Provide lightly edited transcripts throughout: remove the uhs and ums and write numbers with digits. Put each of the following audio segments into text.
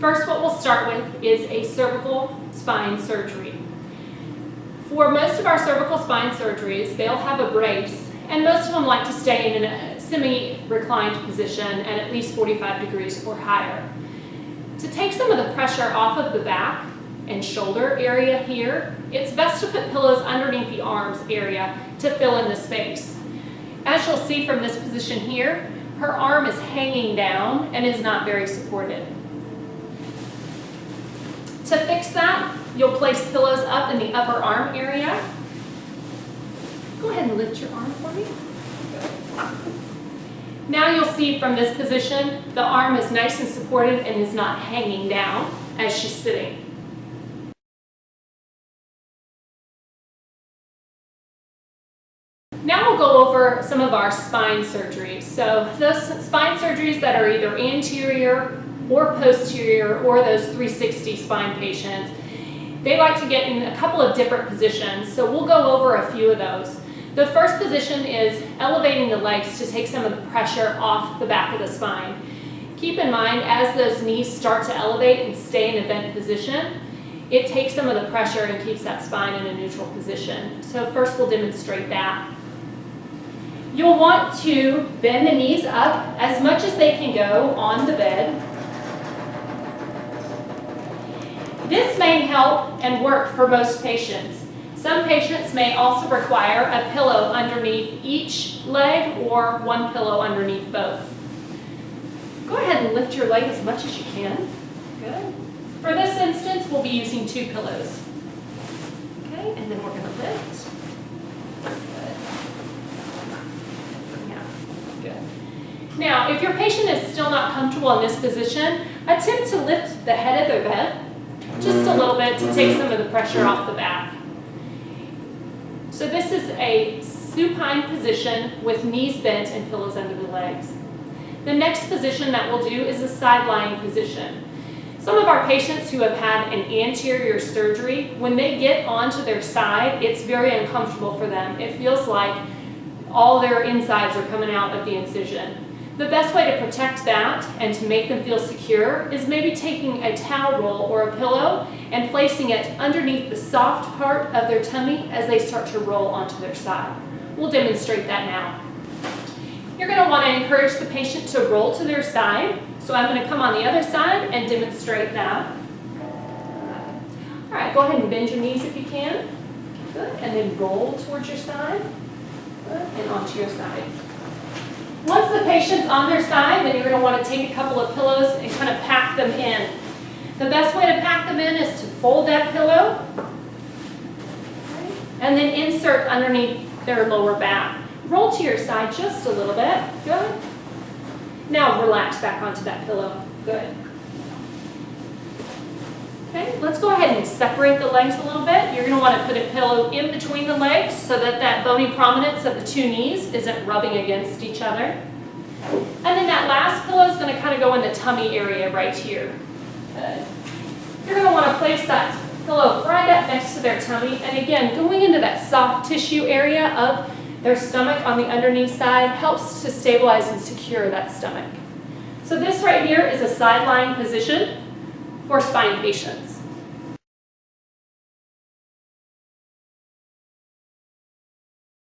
First, what we'll start with is a cervical spine surgery. For most of our cervical spine surgeries, they'll have a brace, and most of them like to stay in a semi-reclined position at least 45 degrees or higher. To take some of the pressure off of the back and shoulder area here, it's best to put pillows underneath the arms area to fill in the space. As you'll see from this position here, her arm is hanging down and is not very supported. To fix that, you'll place pillows up in the upper arm area. Go ahead and lift your arm for me. Now you'll see from this position, the arm is nice and supported and is not hanging down as she's sitting. Now we'll go over some of our spine surgeries. So those spine surgeries that are either anterior or posterior, or those 360 spine patients, they like to get in a couple of different positions. So we'll go over a few of those. The first position is elevating the legs to take some of the pressure off the back of the spine. Keep in mind, as those knees start to elevate and stay in a bent position, it takes some of the pressure and keeps that spine in a neutral position. So first we'll demonstrate that. You'll want to bend the knees up as much as they can go on the bed. This may help and work for most patients. Some patients may also require a pillow underneath each leg or one pillow underneath both. Go ahead and lift your leg as much as you can. Good. For this instance, we'll be using 2 pillows. Okay, and then we're going to lift. Now, if your patient is still not comfortable in this position, attempt to lift the head of their bed just a little bit to take some of the pressure off the back. So this is a supine position with knees bent and pillows under the legs. The next position that we'll do is a side lying position. Some of our patients who have had an anterior surgery, when they get onto their side, it's very uncomfortable for them. It feels like all their insides are coming out of the incision. The best way to protect that and to make them feel secure is maybe taking a towel roll or a pillow and placing it underneath the soft part of their tummy as they start to roll onto their side. We'll demonstrate that now. You're going to want to encourage the patient to roll to their side. So I'm going to come on the other side and demonstrate that. All right, go ahead and bend your knees if you can. Good, and then roll towards your side. Good, and onto your side. Once the patient's on their side, then you're going to want to take a couple of pillows and kind of pack them in. The best way to pack them in is to fold that pillow and then insert underneath their lower back. Roll to your side just a little bit. Good. Now relax back onto that pillow. Good. Okay, let's go ahead and separate the legs a little bit. You're going to want to put a pillow in between the legs so that that bony prominence of the 2 knees isn't rubbing against each other. And then that last pillow is going to kind of go in the tummy area right here. Good. You're going to want to place that pillow right up next to their tummy. And again, going into that soft tissue area of their stomach on the underneath side helps to stabilize and secure that stomach. So this right here is a side lying position for spine patients.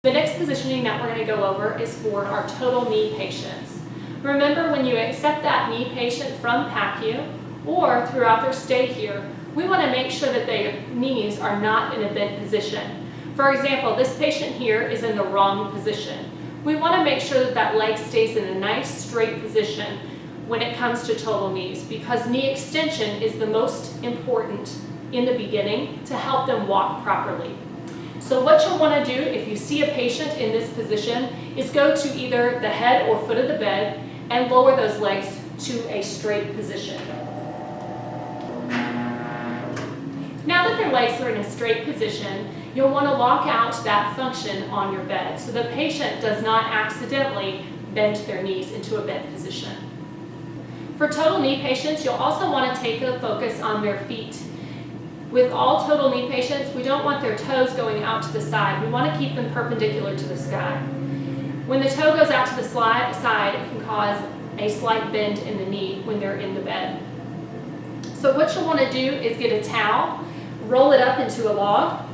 The next positioning that we're going to go over is for our total knee patients. Remember, when you accept that knee patient from PACU or throughout their stay here, we want to make sure that their knees are not in a bent position. For example, this patient here is in the wrong position. We want to make sure that that leg stays in a nice straight position when it comes to total knees, because knee extension is the most important in the beginning to help them walk properly. So what you'll want to do if you see a patient in this position is go to either the head or foot of the bed and lower those legs to a straight position. Now that their legs are in a straight position, you'll want to lock out that function on your bed so the patient does not accidentally bend their knees into a bent position. For total knee patients, you'll also want to take a focus on their feet. With all total knee patients, we don't want their toes going out to the side. We want to keep them perpendicular to the sky. When the toe goes out to the side, it can cause a slight bend in the knee when they're in the bed. So what you'll want to do is get a towel, roll it up into a log,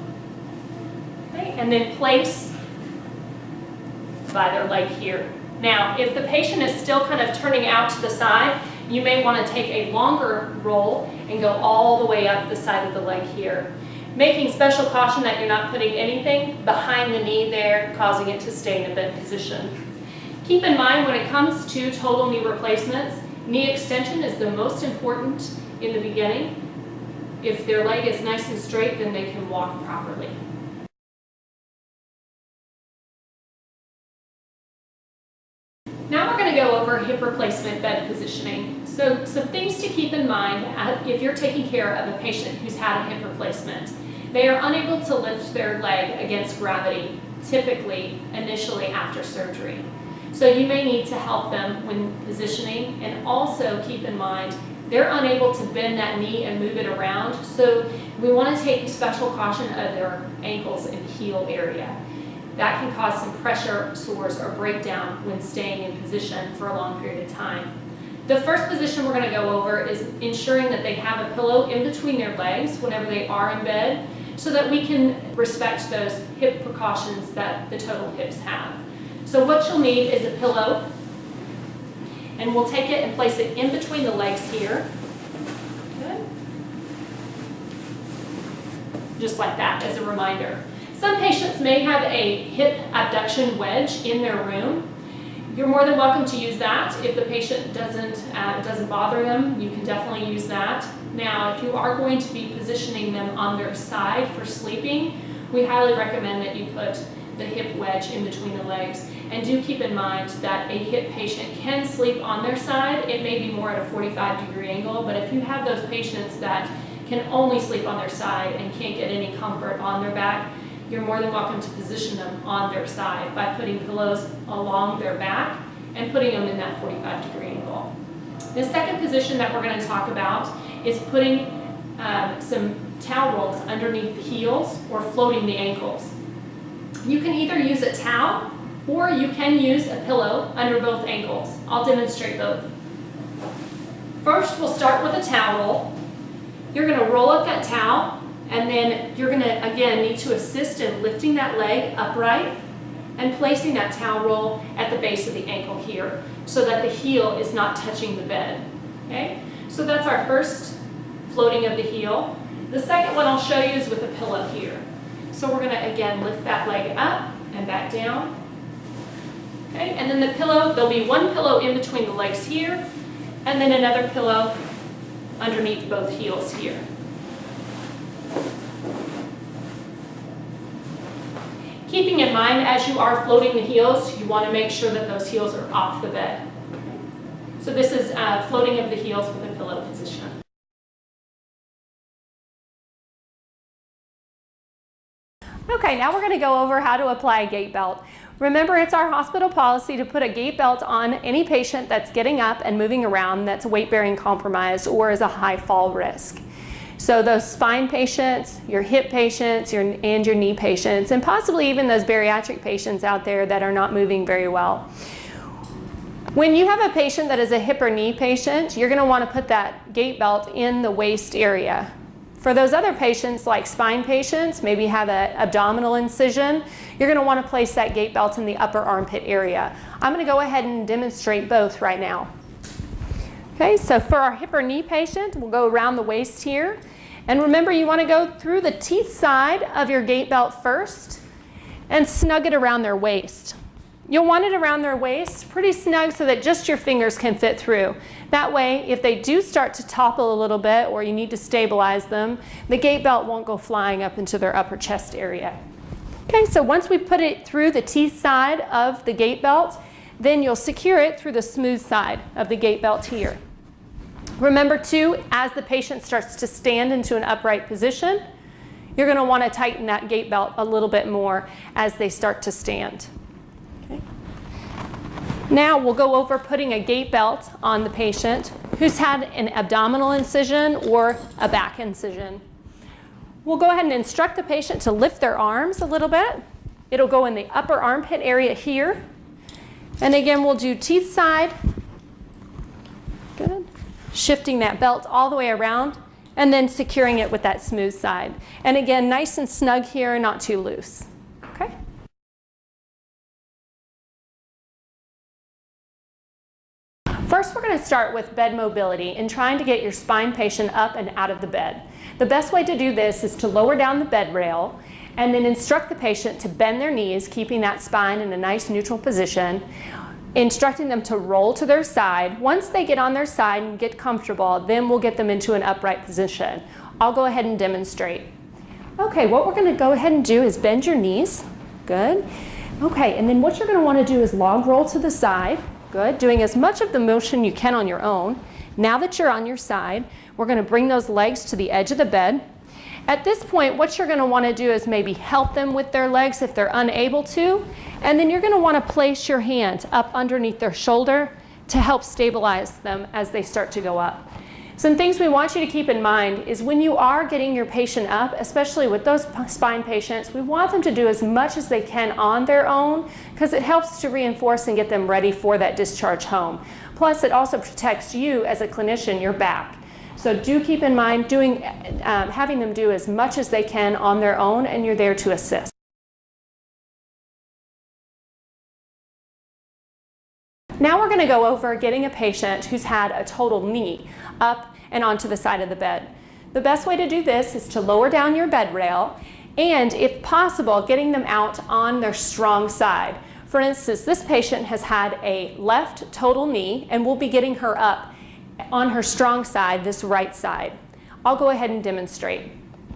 okay, and then place by their leg here. Now, if the patient is still kind of turning out to the side, you may want to take a longer roll and go all the way up the side of the leg here. Making special caution that you're not putting anything behind the knee there, causing it to stay in a bent position. Keep in mind when it comes to total knee replacements, knee extension is the most important in the beginning. If their leg is nice and straight, then they can walk properly. Now we're going to go over hip replacement bed positioning. So some things to keep in mind if you're taking care of a patient who's had a hip replacement. They are unable to lift their leg against gravity, typically initially after surgery. So you may need to help them when positioning, and also keep in mind they're unable to bend that knee and move it around. So we want to take special caution of their ankles and heel area. That can cause some pressure sores or breakdown when staying in position for a long period of time. The first position we're going to go over is ensuring that they have a pillow in between their legs whenever they are in bed, so that we can respect those hip precautions that the total hips have. So what you'll need is a pillow, and we'll take it and place it in between the legs here. Good. Just like that as a reminder. Some patients may have a hip abduction wedge in their room. You're more than welcome to use that. If the patient doesn't bother them, you can definitely use that. Now, if you are going to be positioning them on their side for sleeping, we highly recommend that you put the hip wedge in between the legs. And do keep in mind that a hip patient can sleep on their side. It may be more at a 45-degree angle, but if you have those patients that can only sleep on their side and can't get any comfort on their back, you're more than welcome to position them on their side by putting pillows along their back and putting them in that 45-degree angle. The second position that we're going to talk about is putting some towel rolls underneath the heels or floating the ankles. You can either use a towel or you can use a pillow under both ankles. I'll demonstrate both. First, we'll start with a towel roll. You're going to roll up that towel, and then you're going to, again, need to assist in lifting that leg upright and placing that towel roll at the base of the ankle here so that the heel is not touching the bed. Okay? So that's our first floating of the heel. The second one I'll show you is with a pillow here. So we're going to, again, lift that leg up and back down. Okay? And then the pillow, there'll be one pillow in between the legs here, and then another pillow underneath both heels here. Keeping in mind, as you are floating the heels, you want to make sure that those heels are off the bed. So this is floating of the heels with a pillow position. Okay, now we're going to go over how to apply a gait belt. Remember, it's our hospital policy to put a gait belt on any patient that's getting up and moving around that's weight-bearing compromised or is a high fall risk. So those spine patients, your hip patients, and your knee patients, and possibly even those bariatric patients out there that are not moving very well. When you have a patient that is a hip or knee patient, you're going to want to put that gait belt in the waist area. For those other patients, like spine patients, maybe have an abdominal incision, you're going to want to place that gait belt in the upper armpit area. I'm going to go ahead and demonstrate both right now. Okay, so for our hip or knee patient, we'll go around the waist here. And remember, you want to go through the teeth side of your gait belt first and snug it around their waist. You'll want it around their waist pretty snug so that just your fingers can fit through. That way, if they do start to topple a little bit or you need to stabilize them, the gait belt won't go flying up into their upper chest area. Okay, so once we put it through the teeth side of the gait belt, then you'll secure it through the smooth side of the gait belt here. Remember too, as the patient starts to stand into an upright position, you're going to want to tighten that gait belt a little bit more as they start to stand. Okay. Now we'll go over putting a gait belt on the patient who's had an abdominal incision or a back incision. We'll go ahead and instruct the patient to lift their arms a little bit. It'll go in the upper armpit area here. And again, we'll do teeth side. Good. shifting that belt all the way around, and then securing it with that smooth side. And again, nice and snug here, not too loose. Okay? First, we're going to start with bed mobility and trying to get your spine patient up and out of the bed. The best way to do this is to lower down the bed rail and then instruct the patient to bend their knees, keeping that spine in a nice neutral position, instructing them to roll to their side. Once they get on their side and get comfortable, then we'll get them into an upright position. I'll go ahead and demonstrate. Okay, what we're going to go ahead and do is bend your knees. Good. Okay, and then what you're going to want to do is log roll to the side. Good. Doing as much of the motion you can on your own. Now that you're on your side, we're going to bring those legs to the edge of the bed. At this point, what you're going to want to do is maybe help them with their legs if they're unable to, and then you're going to want to place your hand up underneath their shoulder to help stabilize them as they start to go up. Some things we want you to keep in mind is when you are getting your patient up, especially with those spine patients, we want them to do as much as they can on their own because it helps to reinforce and get them ready for that discharge home. Plus, it also protects you as a clinician, your back. So do keep in mind having them do as much as they can on their own, and you're there to assist. Now we're going to go over getting a patient who's had a total knee up and onto the side of the bed. The best way to do this is to lower down your bed rail and, if possible, getting them out on their strong side. For instance, this patient has had a left total knee, and we'll be getting her up on her strong side, this right side. I'll go ahead and demonstrate.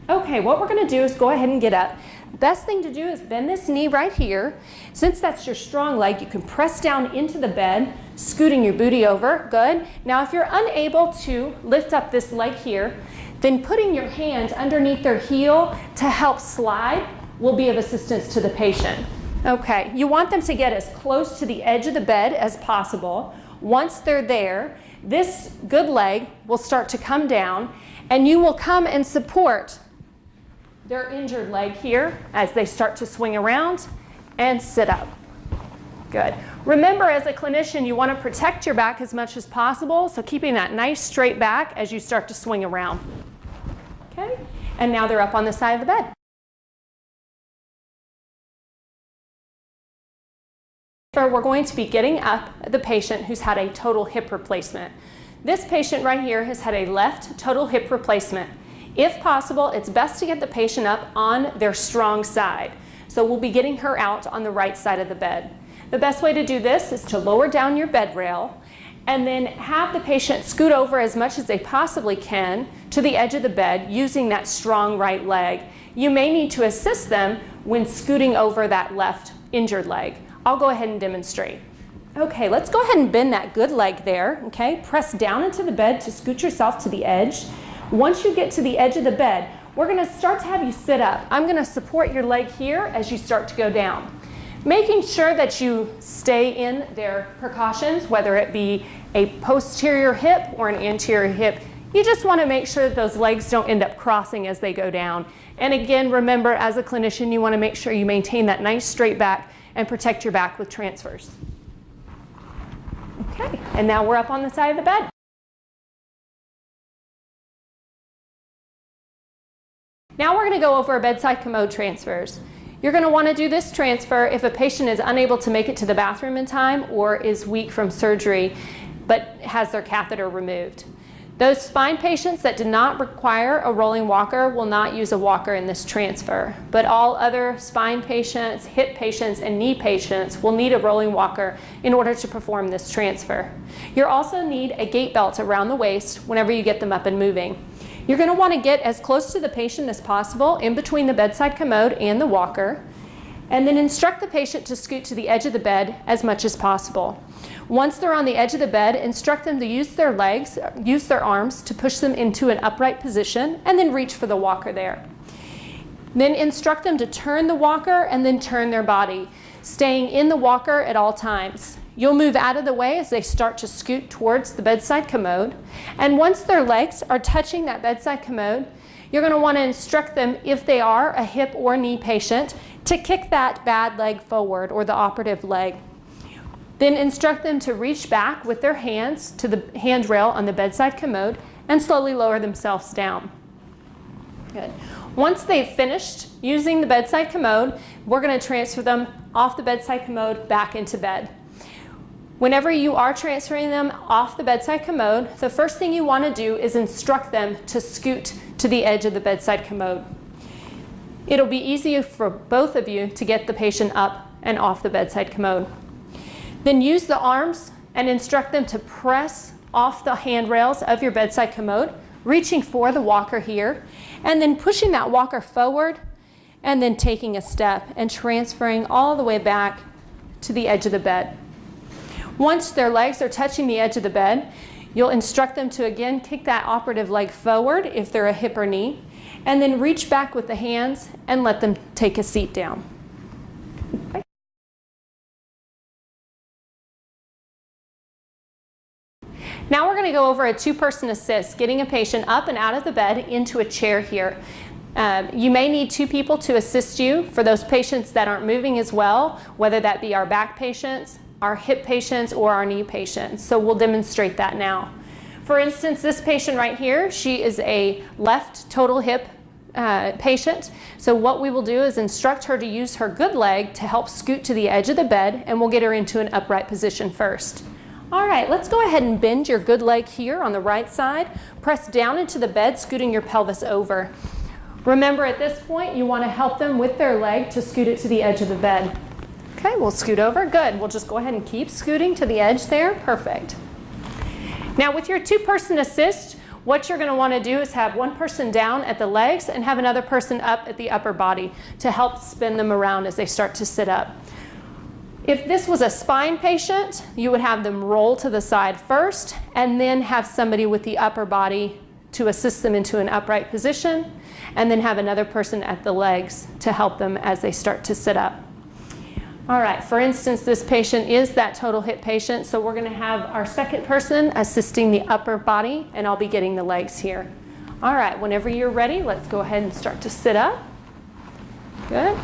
Okay, what we're going to do is go ahead and get up. Best thing to do is bend this knee right here. Since that's your strong leg, you can press down into the bed, scooting your booty over. Good. Now, if you're unable to lift up this leg here, then putting your hand underneath their heel to help slide will be of assistance to the patient. Okay, you want them to get as close to the edge of the bed as possible. Once they're there, this good leg will start to come down, and you will come and support their injured leg here as they start to swing around and sit up. Good. Remember, as a clinician, you want to protect your back as much as possible, so keeping that nice straight back as you start to swing around. Okay, and now they're up on the side of the bed. We're going to be getting up the patient who's had a total hip replacement. This patient right here has had a left total hip replacement. If possible, it's best to get the patient up on their strong side. So we'll be getting her out on the right side of the bed. The best way to do this is to lower down your bed rail and then have the patient scoot over as much as they possibly can to the edge of the bed using that strong right leg. You may need to assist them when scooting over that left injured leg. I'll go ahead and demonstrate. Okay, let's go ahead and bend that good leg there, okay? Press down into the bed to scoot yourself to the edge. Once you get to the edge of the bed, we're going to start to have you sit up. I'm going to support your leg here as you start to go down. Making sure that you stay in their precautions, whether it be a posterior hip or an anterior hip. You just want to make sure that those legs don't end up crossing as they go down. And again, remember, as a clinician, you want to make sure you maintain that nice straight back and protect your back with transfers. Okay, and now we're up on the side of the bed. Now we're going to go over bedside commode transfers. You're going to want to do this transfer if a patient is unable to make it to the bathroom in time or is weak from surgery but has their catheter removed. Those spine patients that do not require a rolling walker will not use a walker in this transfer, but all other spine patients, hip patients, and knee patients will need a rolling walker in order to perform this transfer. You'll also need a gait belt around the waist whenever you get them up and moving. You're going to want to get as close to the patient as possible in between the bedside commode and the walker, and then instruct the patient to scoot to the edge of the bed as much as possible. Once they're on the edge of the bed, instruct them to use their legs, use their arms to push them into an upright position, and then reach for the walker there. Then instruct them to turn the walker and then turn their body, staying in the walker at all times. You'll move out of the way as they start to scoot towards the bedside commode, and once their legs are touching that bedside commode, you're going to want to instruct them, if they are a hip or knee patient, to kick that bad leg forward or the operative leg. Then instruct them to reach back with their hands to the handrail on the bedside commode and slowly lower themselves down. Good. Once they've finished using the bedside commode, we're going to transfer them off the bedside commode back into bed. Whenever you are transferring them off the bedside commode, the first thing you want to do is instruct them to scoot to the edge of the bedside commode. It'll be easier for both of you to get the patient up and off the bedside commode. Then use the arms and instruct them to press off the handrails of your bedside commode, reaching for the walker here, and then pushing that walker forward, and then taking a step and transferring all the way back to the edge of the bed. Once their legs are touching the edge of the bed, you'll instruct them to again kick that operative leg forward if they're a hip or knee, and then reach back with the hands and let them take a seat down. Okay. Now we're going to go over a two-person assist, getting a patient up and out of the bed into a chair here. You may need two people to assist you for those patients that aren't moving as well, whether that be our back patients, our hip patients, or our knee patients. So we'll demonstrate that now. For instance, this patient right here, she is a left total hip patient. So what we will do is instruct her to use her good leg to help scoot to the edge of the bed, and we'll get her into an upright position first. All right, let's go ahead and bend your good leg here on the right side. Press down into the bed, scooting your pelvis over. Remember, at this point, you want to help them with their leg to scoot it to the edge of the bed. Okay, we'll scoot over. Good. We'll just go ahead and keep scooting to the edge there. Perfect. Now, with your two-person assist, what you're going to want to do is have one person down at the legs and have another person up at the upper body to help spin them around as they start to sit up. If this was a spine patient, you would have them roll to the side first and then have somebody with the upper body to assist them into an upright position, and then have another person at the legs to help them as they start to sit up. All right, for instance, this patient is that total hip patient, so we're going to have our second person assisting the upper body, and I'll be getting the legs here. All right, whenever you're ready, let's go ahead and start to sit up. Good.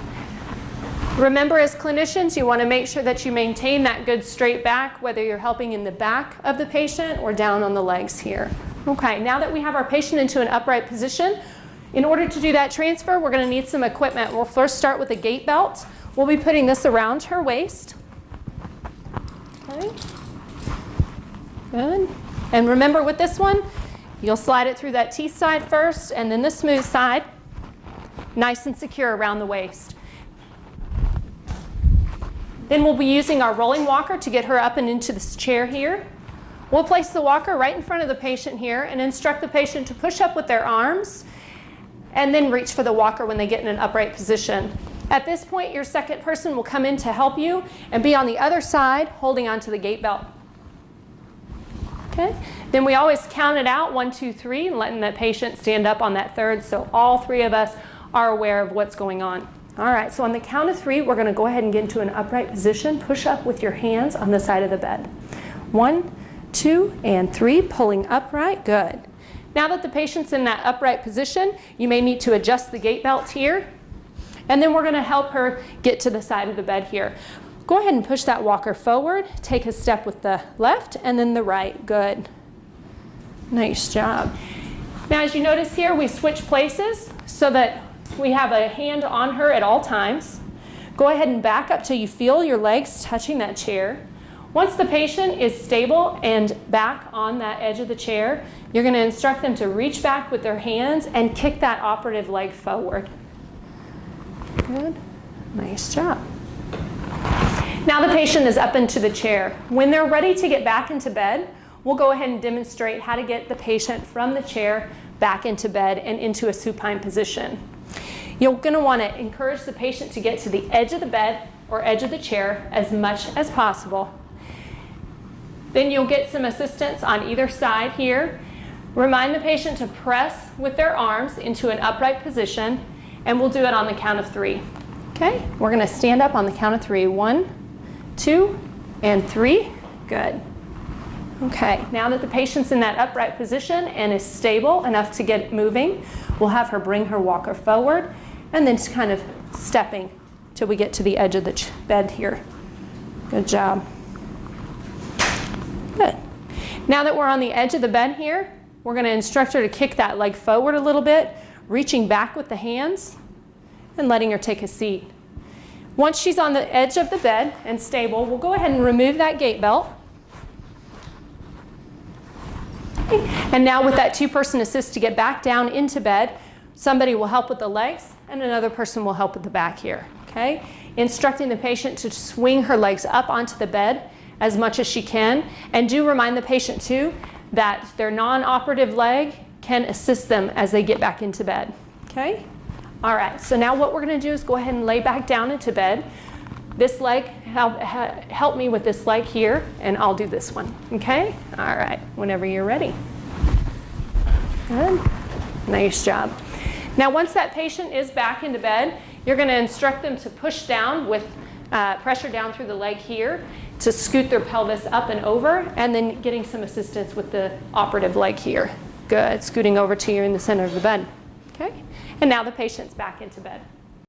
Remember, as clinicians, you want to make sure that you maintain that good straight back, whether you're helping in the back of the patient or down on the legs here. Okay, now that we have our patient into an upright position, in order to do that transfer, we're going to need some equipment. We'll first start with a gait belt. We'll be putting this around her waist. Okay. Good. And remember, with this one, you'll slide it through that teeth side first and then the smooth side, nice and secure around the waist. Then we'll be using our rolling walker to get her up and into this chair here. We'll place the walker right in front of the patient here and instruct the patient to push up with their arms and then reach for the walker when they get in an upright position. At this point, your second person will come in to help you and be on the other side holding onto the gait belt. Okay. Then we always count it out, 1, 2, 3, and letting the patient stand up on that third so all three of us are aware of what's going on. All right, so on the count of 3, we're going to go ahead and get into an upright position. Push up with your hands on the side of the bed. 1, 2, and 3, pulling upright. Good. Now that the patient's in that upright position, you may need to adjust the gait belt here. And then we're going to help her get to the side of the bed here. Go ahead and push that walker forward. Take a step with the left and then the right. Good. Nice job. Now, as you notice here, we switch places so that we have a hand on her at all times. Go ahead and back up till you feel your legs touching that chair. Once the patient is stable and back on that edge of the chair, you're going to instruct them to reach back with their hands and kick that operative leg forward. Good. Nice job. Now the patient is up into the chair. When they're ready to get back into bed, we'll go ahead and demonstrate how to get the patient from the chair back into bed and into a supine position. You're going to want to encourage the patient to get to the edge of the bed or edge of the chair as much as possible. Then you'll get some assistance on either side here. Remind the patient to press with their arms into an upright position, and we'll do it on the count of 3. Okay, we're going to stand up on the count of 3. 1, 2, and 3. Good. Okay, now that the patient's in that upright position and is stable enough to get moving, we'll have her bring her walker forward and then just kind of stepping till we get to the edge of the bed here. Good job. Now that we're on the edge of the bed here, we're going to instruct her to kick that leg forward a little bit, reaching back with the hands and letting her take a seat. Once she's on the edge of the bed and stable, we'll go ahead and remove that gait belt. And now with that two-person assist to get back down into bed, somebody will help with the legs and another person will help with the back here. Okay? Instructing the patient to swing her legs up onto the bed as much as she can. And do remind the patient too that their non-operative leg can assist them as they get back into bed. Okay? All right, so now what we're going to do is go ahead and lay back down into bed. This leg, help me with this leg here, and I'll do this one. Okay? All right, whenever you're ready. Good. Nice job. Now once that patient is back into bed, you're going to instruct them to push down with pressure down through the leg here to scoot their pelvis up and over, and then getting some assistance with the operative leg here. Good. Scooting over to you in the center of the bed. Okay? And now the patient's back into bed.